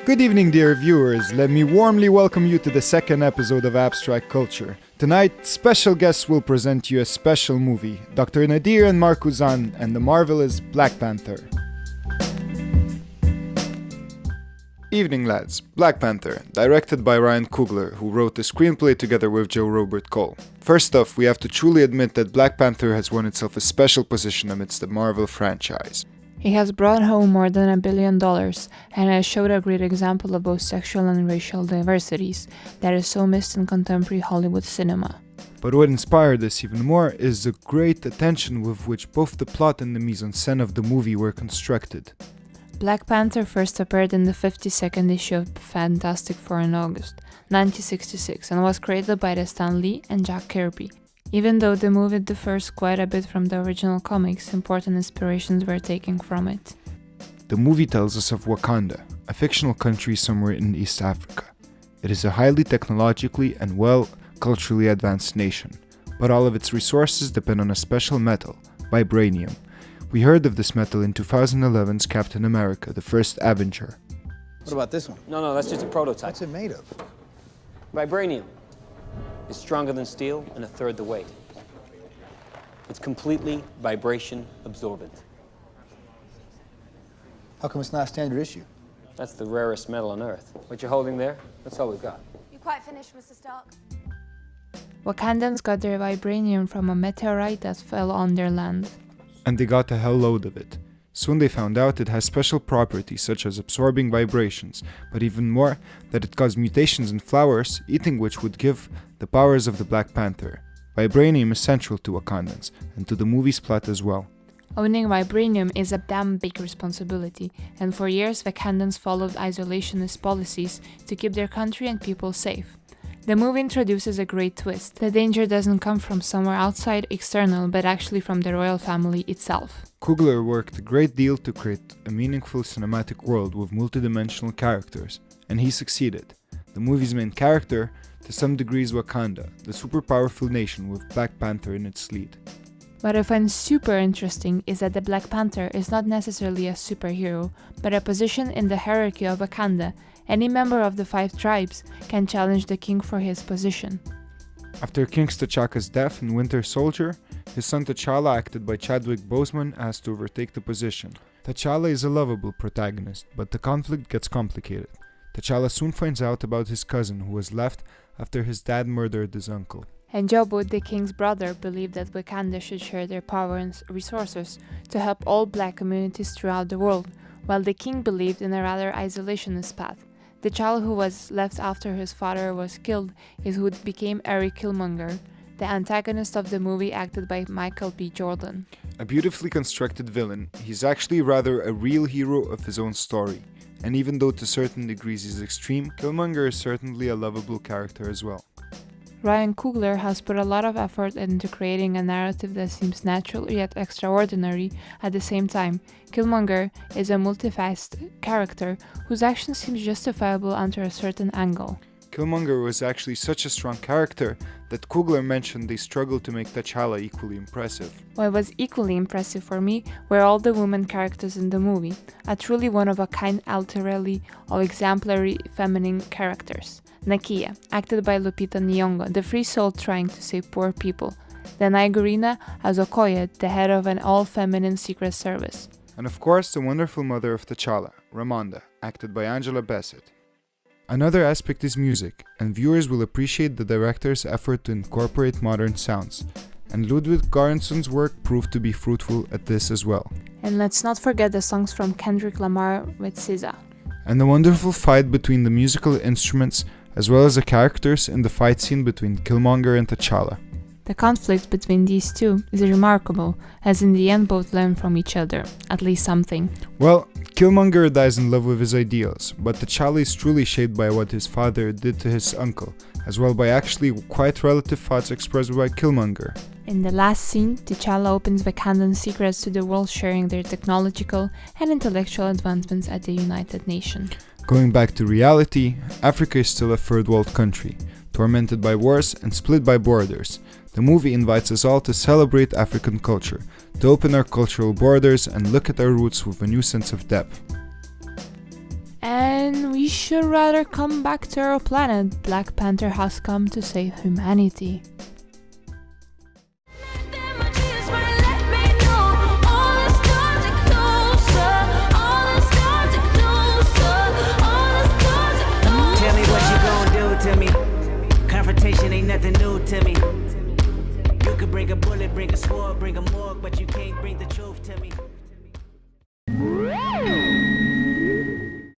Good evening, dear viewers. Let me warmly welcome you to the second episode of Abstract Culture. Tonight, special guests will present you a special movie, Dr. Nadir and Mark Uzan and the marvelous Black Panther. Evening, lads. Black Panther, directed by Ryan Coogler, who wrote the screenplay together with Joe Robert Cole. First off, we have to truly admit that Black Panther has won itself a special position amidst the Marvel franchise. He has brought home more than $1 billion and has showed a great example of both sexual and racial diversities that is so missed in contemporary Hollywood cinema. But what inspired this even more is the great attention with which both the plot and the mise-en-scène of the movie were constructed. Black Panther first appeared in the 52nd issue of Fantastic Four in August 1966 and was created by Stan Lee and Jack Kirby. Even though the movie differs quite a bit from the original comics, important inspirations were taken from it. The movie tells us of Wakanda, a fictional country somewhere in East Africa. It is a highly technologically and culturally advanced nation, but all of its resources depend on a special metal, vibranium. We heard of this metal in 2011's Captain America, the First Avenger. What about this one? No, that's just a prototype. What's it made of? Vibranium. It's stronger than steel and a third the weight. It's completely vibration absorbent. How come it's not standard issue? That's the rarest metal on Earth. What you're holding there, that's all we've got. You quite finished, Mr. Stark? Wakandans got their vibranium from a meteorite that fell on their land. And they got a hell load of it. Soon they found out it has special properties such as absorbing vibrations, but even more, that it caused mutations in flowers, eating which would give the powers of the Black Panther. Vibranium is central to Wakandans, and to the movie's plot as well. Owning vibranium is a damn big responsibility, and for years Wakandans followed isolationist policies to keep their country and people safe. The movie introduces a great twist. The danger doesn't come from somewhere outside, external, but actually from the royal family itself. Coogler worked a great deal to create a meaningful cinematic world with multidimensional characters, and he succeeded. The movie's main character, to some degree, is Wakanda, the super powerful nation with Black Panther in its lead. What I find super interesting is that the Black Panther is not necessarily a superhero, but a position in the hierarchy of Wakanda. Any member of the 5 tribes can challenge the king for his position. After King T'Chaka's death in Winter Soldier, his son T'Challa, acted by Chadwick Boseman, has to overtake the position. T'Challa is a lovable protagonist, but the conflict gets complicated. T'Challa soon finds out about his cousin who was left after his dad murdered his uncle. And Jobo, the king's brother, believed that Wakanda should share their power and resources to help all black communities throughout the world, while the king believed in a rather isolationist path. The child who was left after his father was killed is who became Eric Killmonger, the antagonist of the movie acted by Michael B. Jordan. A beautifully constructed villain, he's actually rather a real hero of his own story. And even though to certain degrees he's extreme, Killmonger is certainly a lovable character as well. Ryan Coogler has put a lot of effort into creating a narrative that seems natural yet extraordinary at the same time. Killmonger is a multifaceted character whose action seems justifiable under a certain angle. Killmonger was actually such a strong character that Coogler mentioned they struggled to make T'Challa equally impressive. What was equally impressive for me were all the women characters in the movie, a truly one-of-a-kind alterally of exemplary feminine characters. Nakia, acted by Lupita Nyong'o, the free soul trying to save poor people. Then Igorina as Okoye, the head of an all-feminine secret service. And of course, the wonderful mother of T'Challa, Ramonda, acted by Angela Bassett. Another aspect is music, and viewers will appreciate the director's effort to incorporate modern sounds. And Ludwig Göransson's work proved to be fruitful at this as well. And let's not forget the songs from Kendrick Lamar with SZA. And the wonderful fight between the musical instruments as well as the characters in the fight scene between Killmonger and T'Challa. The conflict between these two is remarkable, as in the end both learn from each other, at least something. Well, Killmonger dies in love with his ideals, but T'Challa is truly shaped by what his father did to his uncle, as well by actually quite relative thoughts expressed by Killmonger. In the last scene, T'Challa opens Wakandan secrets to the world, sharing their technological and intellectual advancements at the United Nations. Going back to reality, Africa is still a third world country, tormented by wars and split by borders. The movie invites us all to celebrate African culture, to open our cultural borders and look at our roots with a new sense of depth. And we we should rather come back to our planet. Black Panther has come to save humanity. Tell me what you gonna do to me. Confrontation ain't nothing new to me. You could bring a bullet, bring a sword, bring a morgue, but you can't bring the truth to me.